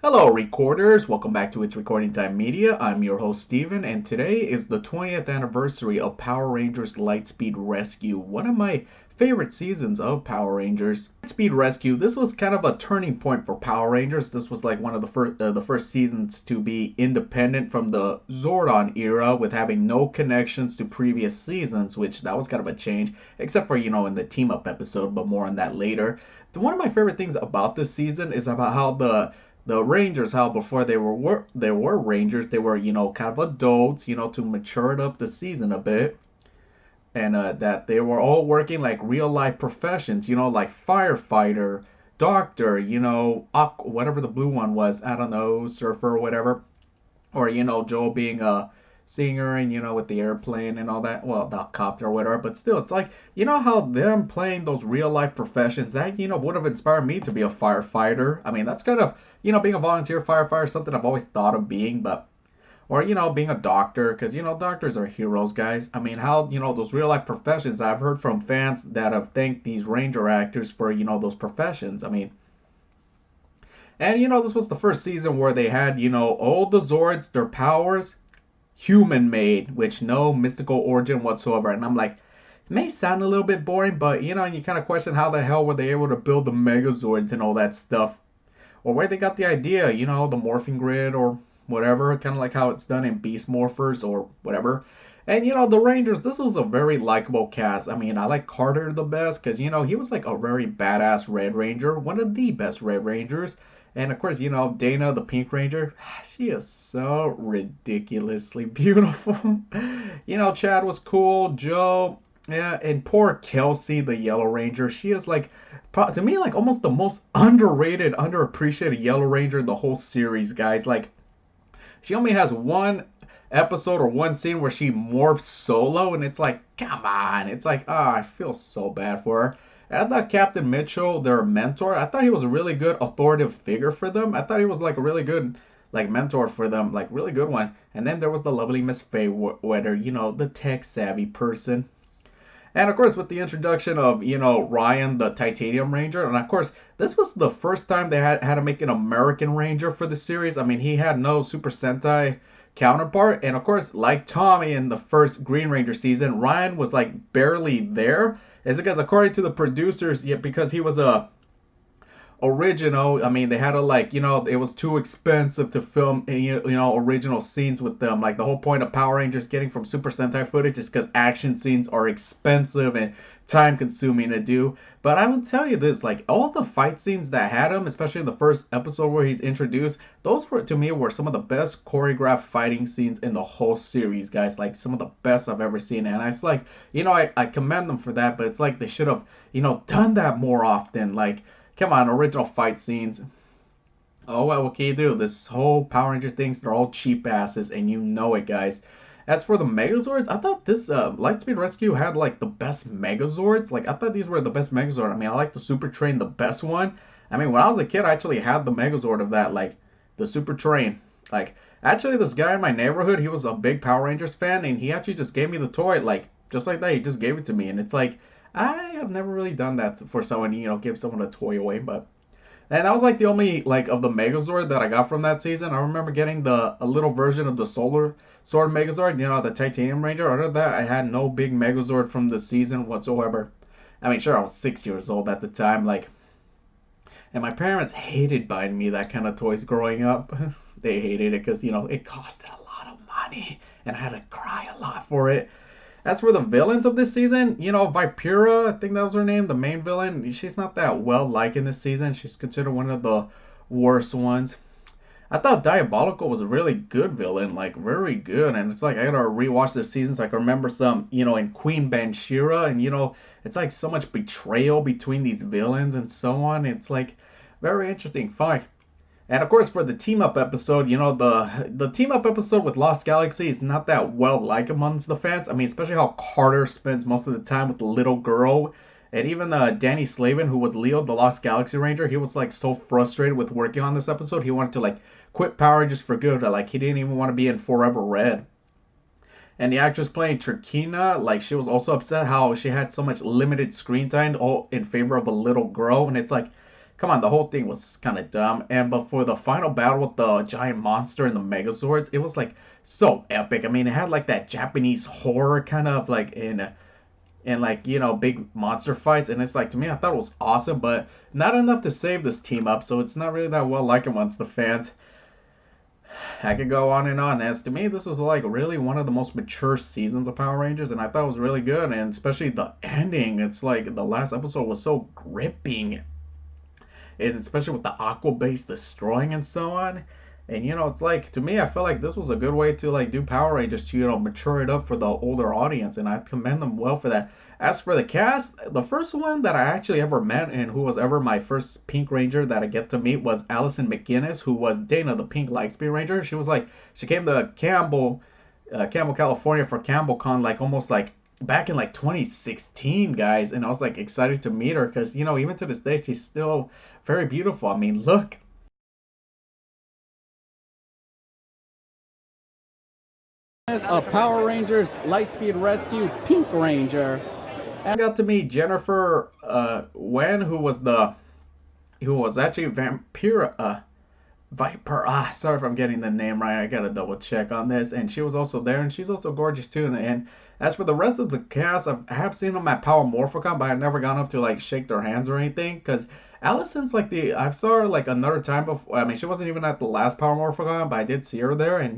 Hello, recorders. Welcome back to It's Recording Time Media. I'm your host, Steven, and today is the 20th anniversary of Power Rangers Lightspeed Rescue, one of my favorite seasons of Power Rangers. Lightspeed Rescue, this was kind of a turning point for Power Rangers. This was like one of the first seasons to be independent from the Zordon era with having no connections to previous seasons, which that was kind of a change, except for, in the team up episode, but more on that later. One of my favorite things about this season is about how the Rangers, how before they were Rangers, they were kind of adults, to mature it up the season a bit, and that they were all working like real life professions, like firefighter, doctor, whatever the blue one was, I don't know, surfer or whatever, or Joe being a singer and with the airplane and all that, well, the copter or whatever. But still, it's like how them playing those real life professions that would have inspired me to be a firefighter. I mean, that's kind of being a volunteer firefighter is something I've always thought of being. But or being a doctor, because doctors are heroes, guys. I mean, how those real life professions, I've heard from fans that have thanked these ranger actors for those professions. I mean, and this was the first season where they had all the Zords, their powers human made, which no mystical origin whatsoever. And I'm like, it may sound a little bit boring, but you kind of question how the hell were they able to build the Megazords and all that stuff, or where they got the idea, the morphing grid or whatever, kind of like how it's done in Beast Morphers or whatever. And the Rangers, this was a very likable cast. I mean, I like Carter the best because he was like a very badass Red Ranger, one of the best Red Rangers. And of course, Dana, the Pink Ranger, she is so ridiculously beautiful. Chad was cool, Joe, yeah, and poor Kelsey, the Yellow Ranger. She is like, to me, like almost the most underrated, underappreciated Yellow Ranger in the whole series, guys. Like, she only has one episode or one scene where she morphs solo, and it's like, come on. It's like, I feel so bad for her. And I thought Captain Mitchell, their mentor, I thought he was a really good authoritative figure for them. I thought he was like a really good like mentor for them, like really good one. And then there was the lovely Miss Weather, the tech savvy person. And of course, with the introduction of Ryan, the Titanium Ranger, and of course, this was the first time they had to make an American Ranger for the series. I mean, he had no Super Sentai counterpart, and of course, like Tommy in the first Green Ranger season, Ryan was like barely there. Is because according to the producers, yeah, because he was a original. I mean, they had to like, it was too expensive to film, original scenes with them. Like the whole point of Power Rangers getting from Super Sentai footage is because action scenes are expensive and time consuming to do. But I will tell you this, like all the fight scenes that had him, especially in the first episode where he's introduced, those were to me were some of the best choreographed fighting scenes in the whole series, guys. Like some of the best I've ever seen. And it's like, I commend them for that, but it's like they should have, done that more often. Like, come on, original fight scenes. Oh well, what can you do? This whole Power Ranger things, they're all cheap asses, and you know it, guys. As for the Megazords, I thought this Lightspeed Rescue had like the best Megazords. Like I thought these were the best Megazord. I mean, I like the Super Train the best one. I mean, when I was a kid, I actually had the Megazord of that, like the Super Train. Like actually, this guy in my neighborhood, he was a big Power Rangers fan, and he actually just gave me the toy, like just like that. He just gave it to me, and it's like I have never really done that for someone, give someone a toy away, but and that was like the only like of the Megazord that I got from that season. I remember getting the a little version of the Solar Sword Megazord, the Titanium Ranger. Other than that, I had no big Megazord from the season whatsoever. I mean, sure, I was 6 years old at the time, like, and my parents hated buying me that kind of toys growing up. They hated it because it costed a lot of money, and I had to cry a lot for it. As for the villains of this season, Vipera, I think that was her name, the main villain, she's not that well liked in this season. She's considered one of the worst ones. I thought Diabolical was a really good villain, like very good. And it's like I gotta rewatch this season so I can remember some, in Queen Banshira, and it's like so much betrayal between these villains and so on. It's like very interesting. Fine. And of course, for the team up episode, the team up episode with Lost Galaxy is not that well liked amongst the fans. I mean, especially how Carter spends most of the time with the little girl, and even Danny Slavin, who was Leo, the Lost Galaxy Ranger, he was like so frustrated with working on this episode, he wanted to like quit Power Rangers for good. Like he didn't even want to be in Forever Red. And the actress playing Turkina, like she was also upset how she had so much limited screen time, all in favor of a little girl, and it's like come on, the whole thing was kind of dumb. And but for the final battle with the giant monster and the Megazords, it was like so epic. I mean, it had like that Japanese horror kind of like in and like big monster fights, and it's like to me I thought it was awesome, but not enough to save this team up, so it's not really that well liked amongst the fans. I could go on and on. As to me, this was like really one of the most mature seasons of Power Rangers, and I thought it was really good, and especially the ending. It's like the last episode was so gripping, and especially with the aqua base destroying and so on. And it's like to me, I feel like this was a good way to like do Power Rangers to mature it up for the older audience, and I commend them well for that. As for the cast, the first one that I actually ever met and who was ever my first Pink Ranger that I get to meet was Allison McGinnis, who was Dana, the Pink Lightspeed Ranger. She came to Campbell, California for CampbellCon like almost like back in like 2016, guys, and I was like excited to meet her because even to this day she's still very beautiful. I mean, look. A Power Rangers Lightspeed Rescue Pink Ranger. And I got to meet Jennifer Wen, who was actually Vampire Viper. Sorry if I'm getting the name right. I gotta double check on this. And she was also there, and she's also gorgeous too. And as for the rest of the cast, I have seen them at Power Morphicon, but I've never gone up to like shake their hands or anything. Because Allison's like I saw her like another time before. I mean, she wasn't even at the last Power Morphicon, but I did see her there, and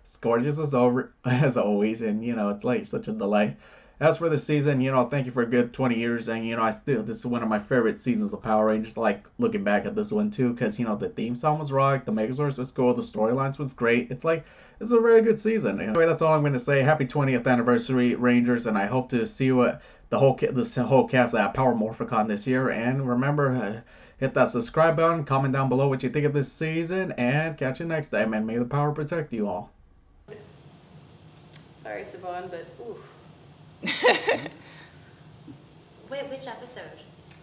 it's gorgeous as over as always. And it's like such a delight. As for the season, thank you for a good 20 years, and this is one of my favorite seasons of Power Rangers. I like looking back at this one too, because the theme song was rock, the Megazords was cool, the storylines was great. It's like it's a very good season. Anyway, that's all I'm going to say. Happy 20th anniversary, Rangers, and I hope to see you at this whole cast at Power Morphicon this year. And remember, hit that subscribe button, comment down below what you think of this season, and catch you next time. And may the power protect you all. Sorry, Saban, but ooh. Wait, which episode?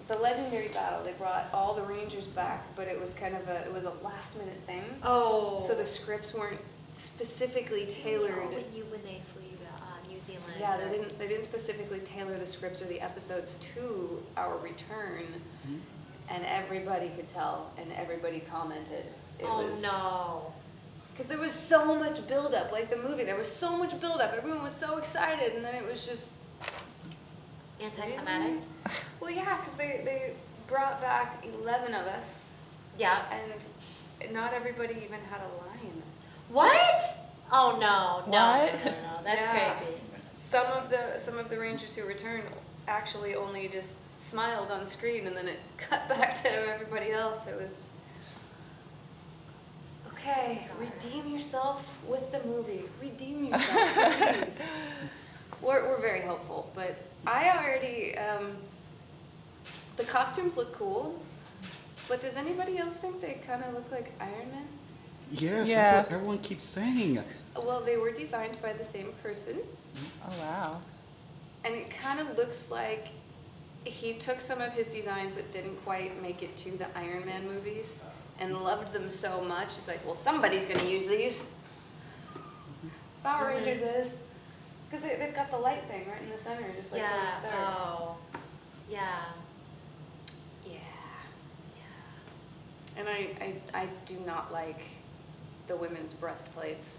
The legendary battle. They brought all the Rangers back, but it was kind of a last minute thing. Oh. So the scripts weren't specifically tailored. Oh, when they flew to New Zealand. Yeah, they didn't specifically tailor the scripts or the episodes to our return, and everybody could tell, and everybody commented. No. Because there was so much buildup, like the movie. There was so much buildup. Everyone was so excited, and then it was just Anticlimactic? Well, yeah, because they brought back 11 of us. Yeah. And not everybody even had a line. What? Oh no, no, What? no. That's crazy. Some of the Rangers who returned actually only just smiled on screen, and then it cut back to everybody else. It was just, okay, redeem yourself with the movie. Redeem yourself, please. We're very hopeful, but I already, the costumes look cool, but does anybody else think they kind of look like Iron Man? Yes, Yeah. that's what everyone keeps saying. Well, they were designed by the same person, Oh, wow. and it kind of looks like he took some of his designs that didn't quite make it to the Iron Man movies and loved them so much. He's like, well, somebody's going to use these. Power Rangers is. Because they've got the light thing right in the center, just like Yeah. Tony Stark. Oh. Yeah. Yeah. Yeah. And I do not like the women's breastplates.